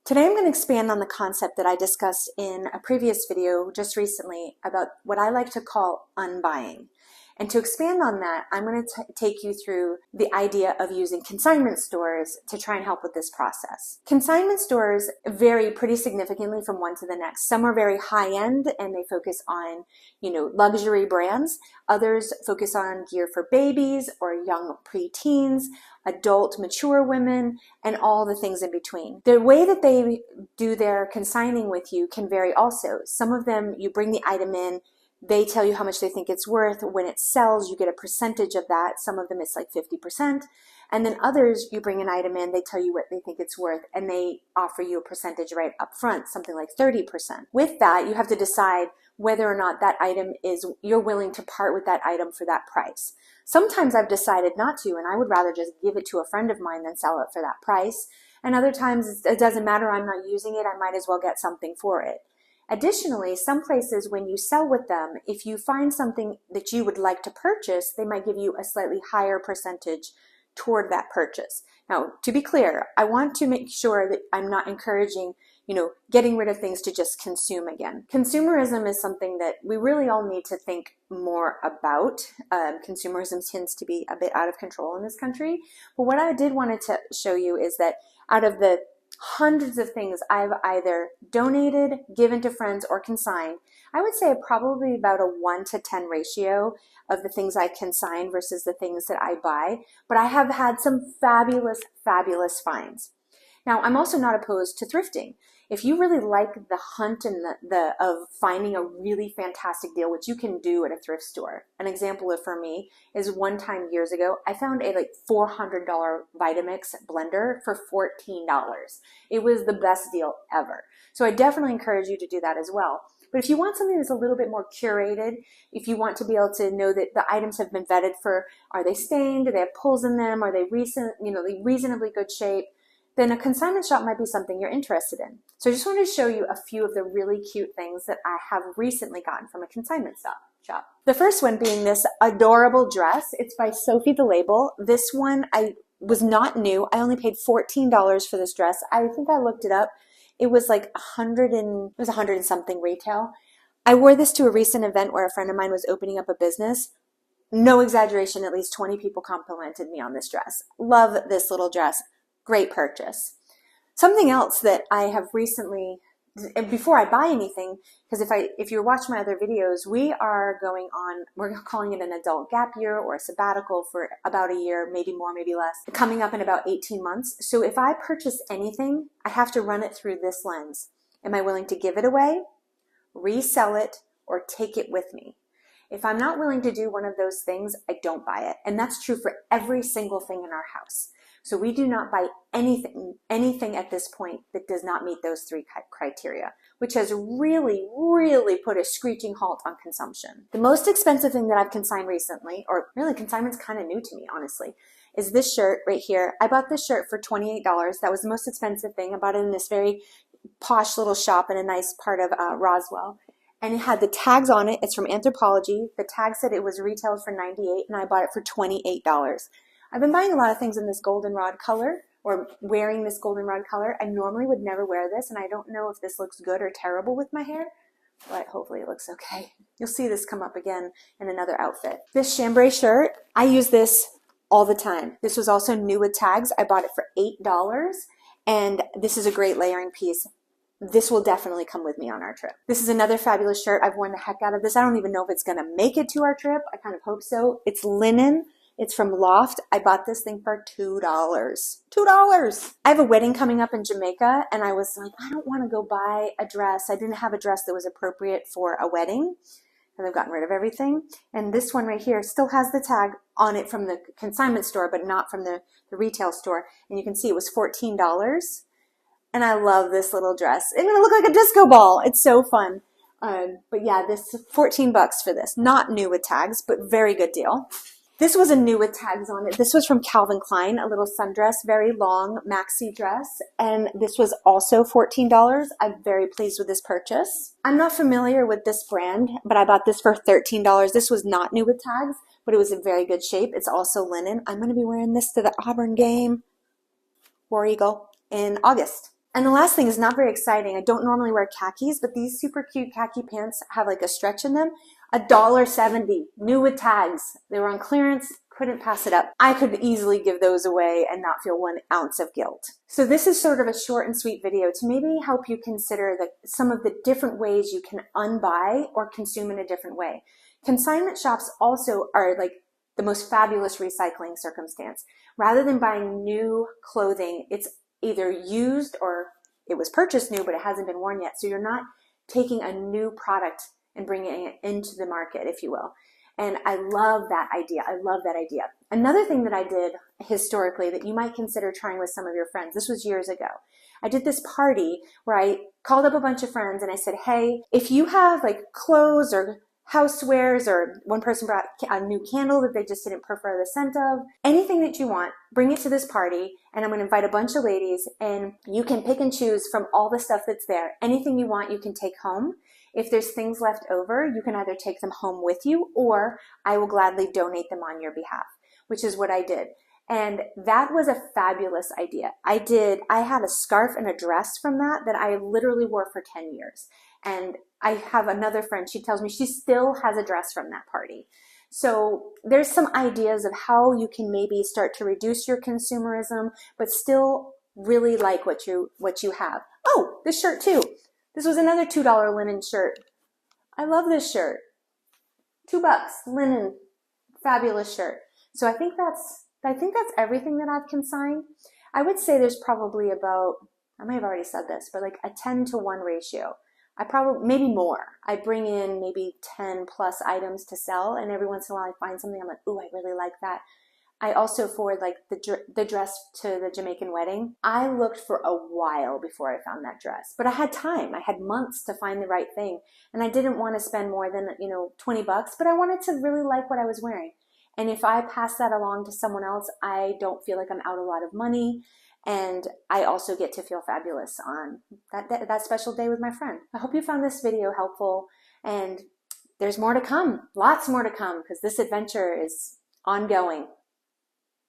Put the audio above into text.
Today I'm going to expand on the concept that I discussed in a previous video just recently about what I like to call unbuying. And to expand on that, I'm going to take you through the idea of using consignment stores to try and help with this process. Consignment stores vary pretty significantly from one to the next. Some are very high-end and they focus on, luxury brands. Others focus on gear for babies or young preteens, adult mature women, and all the things in between. The way that they do their consigning with you can vary also. Some of them, you bring the item in, they tell you how much they think it's worth. When it sells, you get a percentage of that. Some of them it's like 50%. And then others, you bring an item in, they tell you what they think it's worth, and they offer you a percentage right up front, something like 30%. With that, you have to decide whether or not that item you're willing to part with that item for that price. Sometimes I've decided not to, and I would rather just give it to a friend of mine than sell it for that price. And other times it doesn't matter, I'm not using it, I might as well get something for it. Additionally, some places when you sell with them, if you find something that you would like to purchase, they might give you a slightly higher percentage toward that purchase. Now, to be clear, I want to make sure that I'm not encouraging, getting rid of things to just consume again. Consumerism is something that we really all need to think more about. Consumerism tends to be a bit out of control in this country. But what I did want to show you is that out of the hundreds of things I've either donated, given to friends, or consigned, I would say probably about a 1 to 10 ratio of the things I consign versus the things that I buy. But I have had some fabulous, fabulous finds. Now, I'm also not opposed to thrifting. If you really like the hunt and of finding a really fantastic deal, which you can do at a thrift store. An example of for me is one time years ago, I found a $400 Vitamix blender for $14. It was the best deal ever. So I definitely encourage you to do that as well. But if you want something that's a little bit more curated, if you want to be able to know that the items have been vetted for, are they stained, do they have pulls in them, are they reasonably good shape, then a consignment shop might be something you're interested in. So I just wanted to show you a few of the really cute things that I have recently gotten from a consignment shop. The first one being this adorable dress. It's by Sophie the Label. This one was not new. I only paid $14 for this dress. I think I looked it up. It was like 100 and something retail. I wore this to a recent event where a friend of mine was opening up a business. No exaggeration, at least 20 people complimented me on this dress. Love this little dress. Great purchase. Something else that I have recently, and before I buy anything, because if you watch my other videos, we're calling it an adult gap year or a sabbatical for about a year, maybe more, maybe less, coming up in about 18 months. So if I purchase anything, I have to run it through this lens. Am I willing to give it away, resell it, or take it with me? If I'm not willing to do one of those things, I don't buy it. And that's true for every single thing in our house. So we do not buy anything at this point that does not meet those three criteria, which has really, really put a screeching halt on consumption. The most expensive thing that I've consigned recently, or really consignment's kind of new to me, honestly, is this shirt right here. I bought this shirt for $28. That was the most expensive thing. I bought it in this very posh little shop in a nice part of Roswell. And it had the tags on it. It's from Anthropologie. The tag said it was retailed for $98, and I bought it for $28. I've been buying a lot of things in this goldenrod color, or wearing this goldenrod color. I normally would never wear this, and I don't know if this looks good or terrible with my hair, but hopefully it looks okay. You'll see this come up again in another outfit. This chambray shirt, I use this all the time. This was also new with tags. I bought it for $8, and this is a great layering piece. This will definitely come with me on our trip. This is another fabulous shirt. I've worn the heck out of this. I don't even know if it's going to make it to our trip. I kind of hope so. It's linen. It's from Loft. I bought this thing for $2. $2! I have a wedding coming up in Jamaica, and I was like, I don't want to go buy a dress. I didn't have a dress that was appropriate for a wedding, and I've gotten rid of everything. And this one right here still has the tag on it from the consignment store, but not from the retail store. And you can see it was $14. And I love this little dress. It's going to look like a disco ball. It's so fun. But yeah, this $14 for this. Not new with tags, but very good deal. This was a new with tags on it. This was from Calvin Klein, a little sundress, very long maxi dress. And this was also $14. I'm very pleased with this purchase. I'm not familiar with this brand, but I bought this for $13. This was not new with tags, but it was in very good shape. It's also linen. I'm going to be wearing this to the Auburn game, War Eagle, in August. And the last thing is not very exciting. I don't normally wear khakis, but these super cute khaki pants have like a stretch in them. $1.70, new with tags. They were on clearance, couldn't pass it up. I could easily give those away and not feel 1 ounce of guilt. So this is sort of a short and sweet video to maybe help you consider some of the different ways you can unbuy or consume in a different way. Consignment shops also are like the most fabulous recycling circumstance. Rather than buying new clothing, it's either used or it was purchased new, but it hasn't been worn yet. So you're not taking a new product and bringing it into the market, if you will. And I love that idea. I love that idea. Another thing that I did historically that you might consider trying with some of your friends, this was years ago. I did this party where I called up a bunch of friends and I said, hey, if you have like clothes or housewares, or one person brought a new candle that they just didn't prefer the scent of, anything that you want, bring it to this party, and I'm going to invite a bunch of ladies, and you can pick and choose from all the stuff that's there. Anything you want, you can take home. If there's things left over, you can either take them home with you, or I will gladly donate them on your behalf, which is what I did. And that was a fabulous idea. I had a scarf and a dress from that I literally wore for 10 years. And I have another friend, she tells me she still has a dress from that party. So there's some ideas of how you can maybe start to reduce your consumerism, but still really like what you have. Oh, this shirt too. This was another $2 linen shirt. I love this shirt. $2, linen, fabulous shirt. So I think that's everything that I've consigned. I would say there's probably about, I may have already said this, but like a 10-to-1 ratio. Maybe more. I bring in maybe 10 plus items to sell, and every once in a while I find something I'm like, ooh, I really like that. I also forward like the dress to the Jamaican wedding. I looked for a while before I found that dress, but I had time. I had months to find the right thing, and I didn't want to spend more than, $20, but I wanted to really like what I was wearing. And if I pass that along to someone else, I don't feel like I'm out a lot of money. And I also get to feel fabulous on that special day with my friend. I hope you found this video helpful, and there's more to come, lots more to come, because this adventure is ongoing.